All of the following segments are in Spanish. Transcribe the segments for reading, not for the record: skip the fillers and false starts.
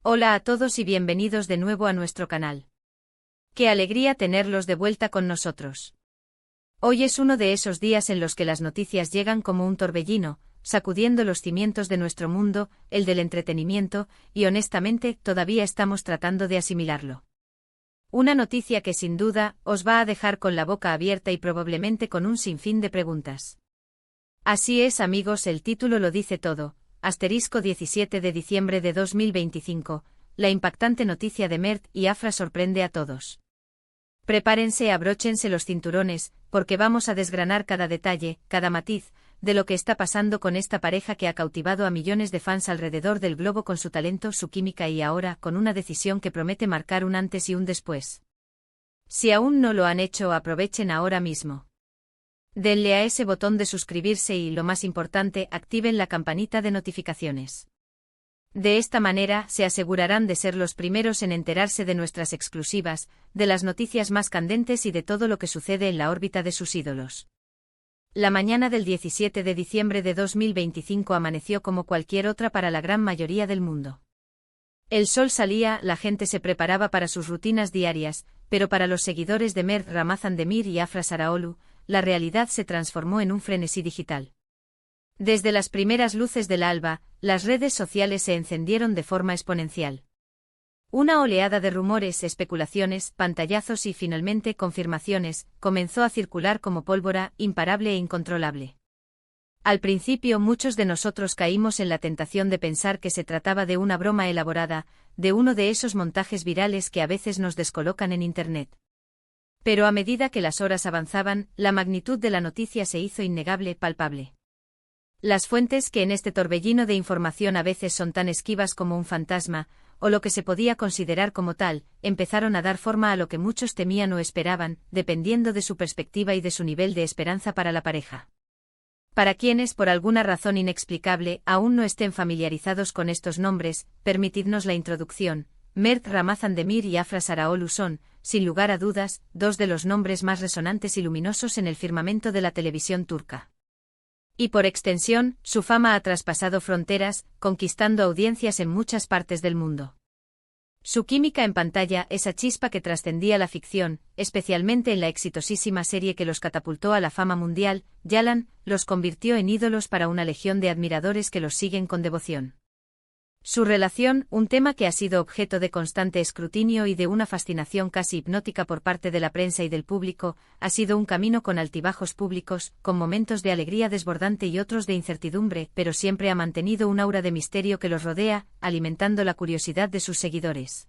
Hola a todos y bienvenidos de nuevo a nuestro canal. Qué alegría tenerlos de vuelta con nosotros. Hoy es uno de esos días en los que las noticias llegan como un torbellino, sacudiendo los cimientos de nuestro mundo, el del entretenimiento, y honestamente todavía estamos tratando de asimilarlo. Una noticia que sin duda os va a dejar con la boca abierta y probablemente con un sinfín de preguntas. Así es, amigos, el título lo dice todo. 17 de diciembre de 2025, la impactante noticia de Mert y Afra sorprende a todos. Prepárense, abróchense los cinturones, porque vamos a desgranar cada detalle, cada matiz, de lo que está pasando con esta pareja que ha cautivado a millones de fans alrededor del globo con su talento, su química y ahora con una decisión que promete marcar un antes y un después. Si aún no lo han hecho, aprovechen ahora mismo. Denle a ese botón de suscribirse y, lo más importante, activen la campanita de notificaciones. De esta manera, se asegurarán de ser los primeros en enterarse de nuestras exclusivas, de las noticias más candentes y de todo lo que sucede en la órbita de sus ídolos. La mañana del 17 de diciembre de 2025 amaneció como cualquier otra para la gran mayoría del mundo. El sol salía, la gente se preparaba para sus rutinas diarias, pero para los seguidores de Mert Ramazan Demir y Afra Saraolu, la realidad se transformó en un frenesí digital. Desde las primeras luces del alba, las redes sociales se encendieron de forma exponencial. Una oleada de rumores, especulaciones, pantallazos y finalmente confirmaciones comenzó a circular como pólvora, imparable e incontrolable. Al principio muchos de nosotros caímos en la tentación de pensar que se trataba de una broma elaborada, de uno de esos montajes virales que a veces nos descolocan en Internet. Pero a medida que las horas avanzaban, la magnitud de la noticia se hizo innegable, palpable. Las fuentes, que en este torbellino de información a veces son tan esquivas como un fantasma, o lo que se podía considerar como tal, empezaron a dar forma a lo que muchos temían o esperaban, dependiendo de su perspectiva y de su nivel de esperanza para la pareja. Para quienes, por alguna razón inexplicable, aún no estén familiarizados con estos nombres, permitidnos la introducción. Mert Ramazan Demir y Afra Saraolu son, sin lugar a dudas, dos de los nombres más resonantes y luminosos en el firmamento de la televisión turca. Y por extensión, su fama ha traspasado fronteras, conquistando audiencias en muchas partes del mundo. Su química en pantalla, esa chispa que trascendía la ficción, especialmente en la exitosísima serie que los catapultó a la fama mundial, Yalan, los convirtió en ídolos para una legión de admiradores que los siguen con devoción. Su relación, un tema que ha sido objeto de constante escrutinio y de una fascinación casi hipnótica por parte de la prensa y del público, ha sido un camino con altibajos públicos, con momentos de alegría desbordante y otros de incertidumbre, pero siempre ha mantenido un aura de misterio que los rodea, alimentando la curiosidad de sus seguidores.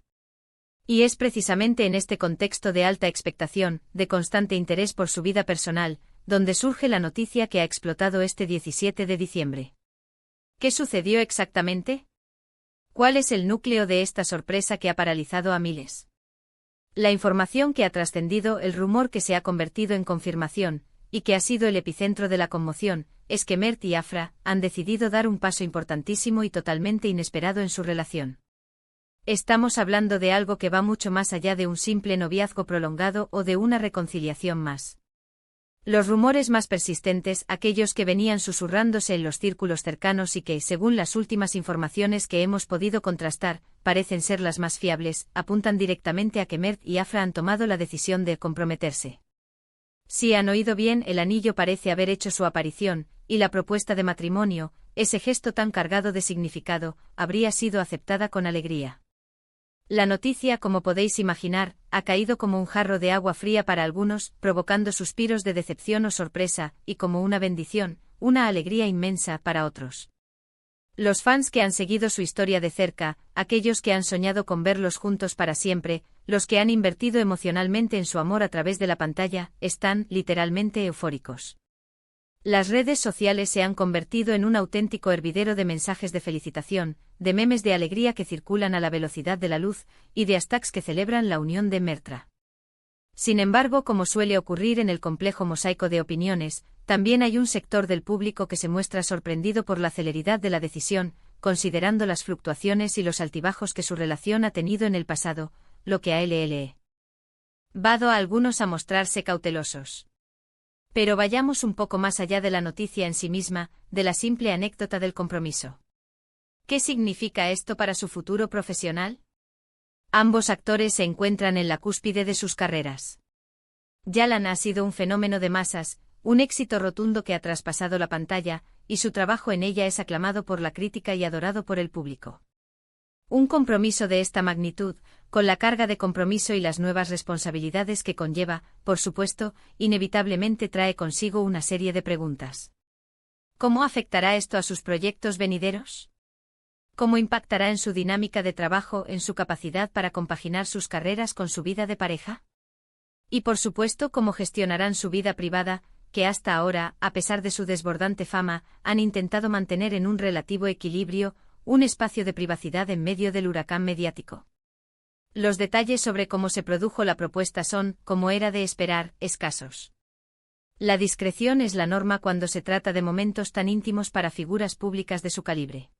Y es precisamente en este contexto de alta expectación, de constante interés por su vida personal, donde surge la noticia que ha explotado este 17 de diciembre. ¿Qué sucedió exactamente? ¿Cuál es el núcleo de esta sorpresa que ha paralizado a miles? La información que ha trascendido, el rumor que se ha convertido en confirmación, y que ha sido el epicentro de la conmoción, es que Mert y Afra han decidido dar un paso importantísimo y totalmente inesperado en su relación. Estamos hablando de algo que va mucho más allá de un simple noviazgo prolongado o de una reconciliación más. Los rumores más persistentes, aquellos que venían susurrándose en los círculos cercanos y que, según las últimas informaciones que hemos podido contrastar, parecen ser las más fiables, apuntan directamente a que Mert y Afra han tomado la decisión de comprometerse. Si han oído bien, el anillo parece haber hecho su aparición, y la propuesta de matrimonio, ese gesto tan cargado de significado, habría sido aceptada con alegría. La noticia, como podéis imaginar, ha caído como un jarro de agua fría para algunos, provocando suspiros de decepción o sorpresa, y como una bendición, una alegría inmensa para otros. Los fans que han seguido su historia de cerca, aquellos que han soñado con verlos juntos para siempre, los que han invertido emocionalmente en su amor a través de la pantalla, están, literalmente, eufóricos. Las redes sociales se han convertido en un auténtico hervidero de mensajes de felicitación, de memes de alegría que circulan a la velocidad de la luz, y de hashtags que celebran la unión de Mertra. Sin embargo, como suele ocurrir en el complejo mosaico de opiniones, también hay un sector del público que se muestra sorprendido por la celeridad de la decisión, considerando las fluctuaciones y los altibajos que su relación ha tenido en el pasado, lo que ha llevado a algunos a mostrarse cautelosos. Pero vayamos un poco más allá de la noticia en sí misma, de la simple anécdota del compromiso. ¿Qué significa esto para su futuro profesional? Ambos actores se encuentran en la cúspide de sus carreras. Yalan ha sido un fenómeno de masas, un éxito rotundo que ha traspasado la pantalla, y su trabajo en ella es aclamado por la crítica y adorado por el público. Un compromiso de esta magnitud, con la carga de compromiso y las nuevas responsabilidades que conlleva, por supuesto, inevitablemente trae consigo una serie de preguntas. ¿Cómo afectará esto a sus proyectos venideros? ¿Cómo impactará en su dinámica de trabajo, en su capacidad para compaginar sus carreras con su vida de pareja? Y por supuesto, ¿cómo gestionarán su vida privada, que hasta ahora, a pesar de su desbordante fama, han intentado mantener en un relativo equilibrio, un espacio de privacidad en medio del huracán mediático? Los detalles sobre cómo se produjo la propuesta son, como era de esperar, escasos. La discreción es la norma cuando se trata de momentos tan íntimos para figuras públicas de su calibre.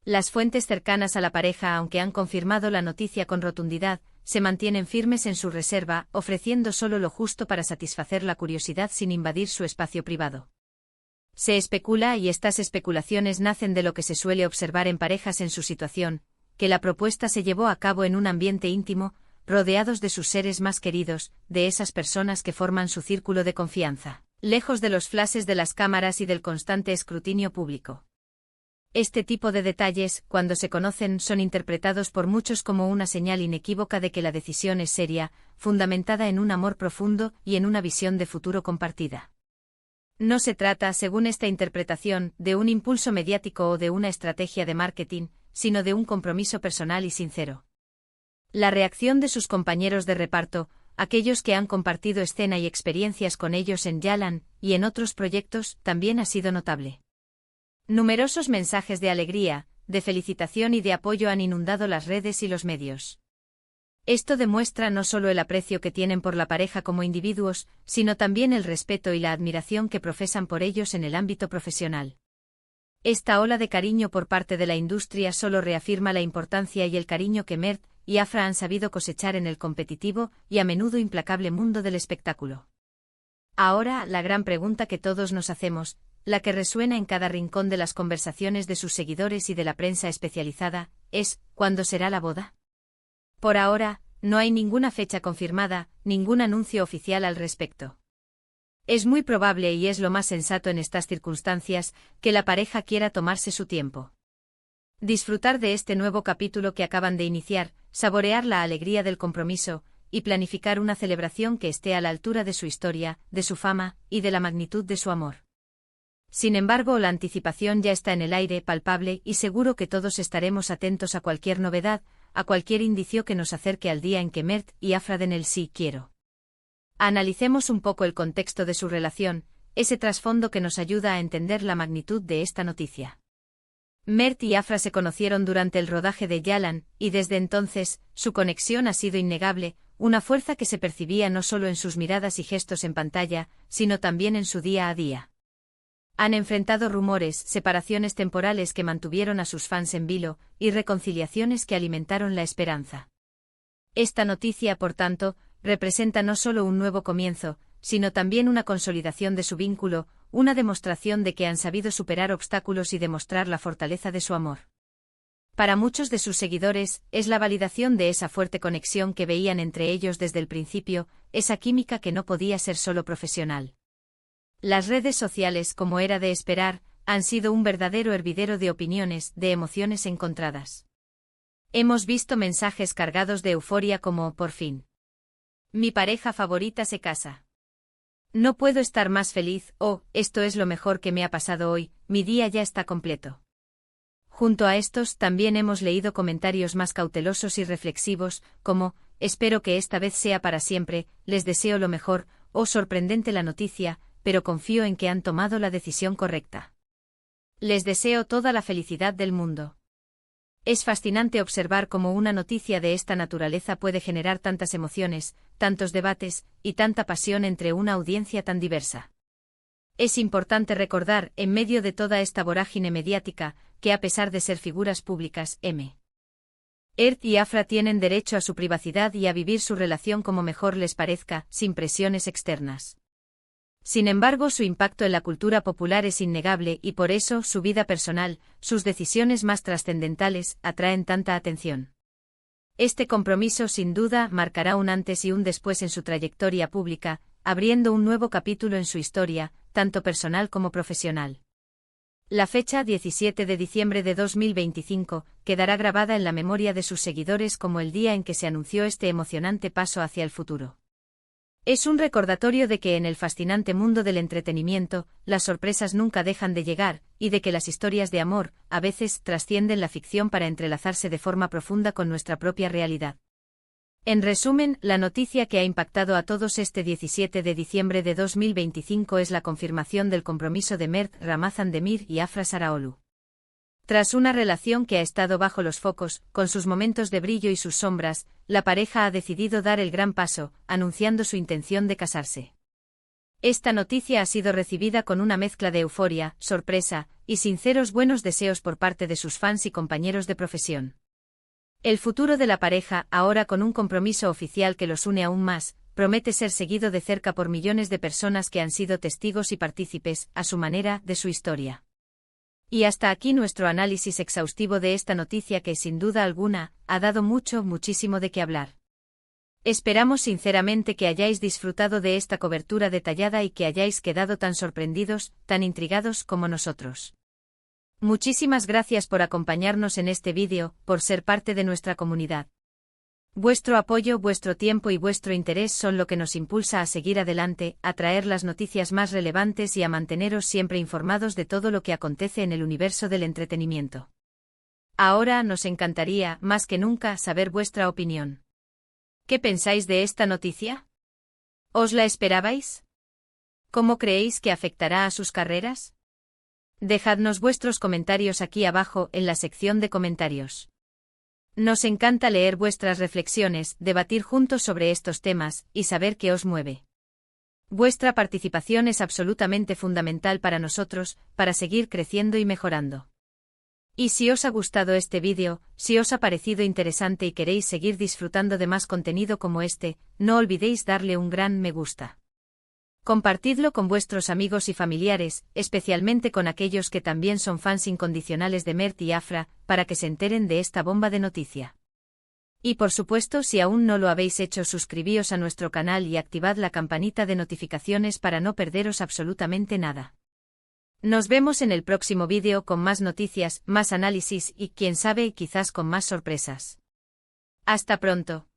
Las fuentes cercanas a la pareja, aunque han confirmado la noticia con rotundidad, se mantienen firmes en su reserva, ofreciendo solo lo justo para satisfacer la curiosidad sin invadir su espacio privado. Se especula, y estas especulaciones nacen de lo que se suele observar en parejas en su situación, que la propuesta se llevó a cabo en un ambiente íntimo, rodeados de sus seres más queridos, de esas personas que forman su círculo de confianza, lejos de los flashes de las cámaras y del constante escrutinio público. Este tipo de detalles, cuando se conocen, son interpretados por muchos como una señal inequívoca de que la decisión es seria, fundamentada en un amor profundo y en una visión de futuro compartida. No se trata, según esta interpretación, de un impulso mediático o de una estrategia de marketing, sino de un compromiso personal y sincero. La reacción de sus compañeros de reparto, aquellos que han compartido escena y experiencias con ellos en Yalan y en otros proyectos, también ha sido notable. Numerosos mensajes de alegría, de felicitación y de apoyo han inundado las redes y los medios. Esto demuestra no solo el aprecio que tienen por la pareja como individuos, sino también el respeto y la admiración que profesan por ellos en el ámbito profesional. Esta ola de cariño por parte de la industria solo reafirma la importancia y el cariño que Mert y Afra han sabido cosechar en el competitivo y a menudo implacable mundo del espectáculo. Ahora, la gran pregunta que todos nos hacemos, la que resuena en cada rincón de las conversaciones de sus seguidores y de la prensa especializada, es, ¿cuándo será la boda? Por ahora, no hay ninguna fecha confirmada, ningún anuncio oficial al respecto. Es muy probable, y es lo más sensato en estas circunstancias, que la pareja quiera tomarse su tiempo. Disfrutar de este nuevo capítulo que acaban de iniciar, saborear la alegría del compromiso, y planificar una celebración que esté a la altura de su historia, de su fama, y de la magnitud de su amor. Sin embargo, la anticipación ya está en el aire, palpable, y seguro que todos estaremos atentos a cualquier novedad, a cualquier indicio que nos acerque al día en que Mert y Afra den el sí quiero. Analicemos un poco el contexto de su relación, ese trasfondo que nos ayuda a entender la magnitud de esta noticia. Mert y Afra se conocieron durante el rodaje de Yalan, y desde entonces, su conexión ha sido innegable, una fuerza que se percibía no solo en sus miradas y gestos en pantalla, sino también en su día a día. Han enfrentado rumores, separaciones temporales que mantuvieron a sus fans en vilo, y reconciliaciones que alimentaron la esperanza. Esta noticia, por tanto, representa no solo un nuevo comienzo, sino también una consolidación de su vínculo, una demostración de que han sabido superar obstáculos y demostrar la fortaleza de su amor. Para muchos de sus seguidores, es la validación de esa fuerte conexión que veían entre ellos desde el principio, esa química que no podía ser solo profesional. Las redes sociales, como era de esperar, han sido un verdadero hervidero de opiniones, de emociones encontradas. Hemos visto mensajes cargados de euforia como, por fin. Mi pareja favorita se casa. No puedo estar más feliz, oh, esto es lo mejor que me ha pasado hoy, mi día ya está completo. Junto a estos también hemos leído comentarios más cautelosos y reflexivos, como, espero que esta vez sea para siempre, les deseo lo mejor, oh, sorprendente la noticia, pero confío en que han tomado la decisión correcta. Les deseo toda la felicidad del mundo. Es fascinante observar cómo una noticia de esta naturaleza puede generar tantas emociones, tantos debates, y tanta pasión entre una audiencia tan diversa. Es importante recordar, en medio de toda esta vorágine mediática, que a pesar de ser figuras públicas, Mert y Afra tienen derecho a su privacidad y a vivir su relación como mejor les parezca, sin presiones externas. Sin embargo, su impacto en la cultura popular es innegable y por eso su vida personal, sus decisiones más trascendentales, atraen tanta atención. Este compromiso sin duda marcará un antes y un después en su trayectoria pública, abriendo un nuevo capítulo en su historia, tanto personal como profesional. La fecha 17 de diciembre de 2025 quedará grabada en la memoria de sus seguidores como el día en que se anunció este emocionante paso hacia el futuro. Es un recordatorio de que en el fascinante mundo del entretenimiento, las sorpresas nunca dejan de llegar, y de que las historias de amor, a veces, trascienden la ficción para entrelazarse de forma profunda con nuestra propia realidad. En resumen, la noticia que ha impactado a todos este 17 de diciembre de 2025 es la confirmación del compromiso de Mert Ramazan Demir y Afra Saraolu. Tras una relación que ha estado bajo los focos, con sus momentos de brillo y sus sombras, la pareja ha decidido dar el gran paso, anunciando su intención de casarse. Esta noticia ha sido recibida con una mezcla de euforia, sorpresa, y sinceros buenos deseos por parte de sus fans y compañeros de profesión. El futuro de la pareja, ahora con un compromiso oficial que los une aún más, promete ser seguido de cerca por millones de personas que han sido testigos y partícipes, a su manera, de su historia. Y hasta aquí nuestro análisis exhaustivo de esta noticia que, sin duda alguna, ha dado muchísimo de qué hablar. Esperamos sinceramente que hayáis disfrutado de esta cobertura detallada y que hayáis quedado tan sorprendidos, tan intrigados como nosotros. Muchísimas gracias por acompañarnos en este vídeo, por ser parte de nuestra comunidad. Vuestro apoyo, vuestro tiempo y vuestro interés son lo que nos impulsa a seguir adelante, a traer las noticias más relevantes y a manteneros siempre informados de todo lo que acontece en el universo del entretenimiento. Ahora nos encantaría, más que nunca, saber vuestra opinión. ¿Qué pensáis de esta noticia? ¿Os la esperabais? ¿Cómo creéis que afectará a sus carreras? Dejadnos vuestros comentarios aquí abajo en la sección de comentarios. Nos encanta leer vuestras reflexiones, debatir juntos sobre estos temas, y saber qué os mueve. Vuestra participación es absolutamente fundamental para nosotros, para seguir creciendo y mejorando. Y si os ha gustado este vídeo, si os ha parecido interesante y queréis seguir disfrutando de más contenido como este, no olvidéis darle un gran me gusta. Compartidlo con vuestros amigos y familiares, especialmente con aquellos que también son fans incondicionales de Mert y Afra, para que se enteren de esta bomba de noticia. Y por supuesto, si aún no lo habéis hecho, suscribíos a nuestro canal y activad la campanita de notificaciones para no perderos absolutamente nada. Nos vemos en el próximo vídeo con más noticias, más análisis y, quién sabe, quizás con más sorpresas. Hasta pronto.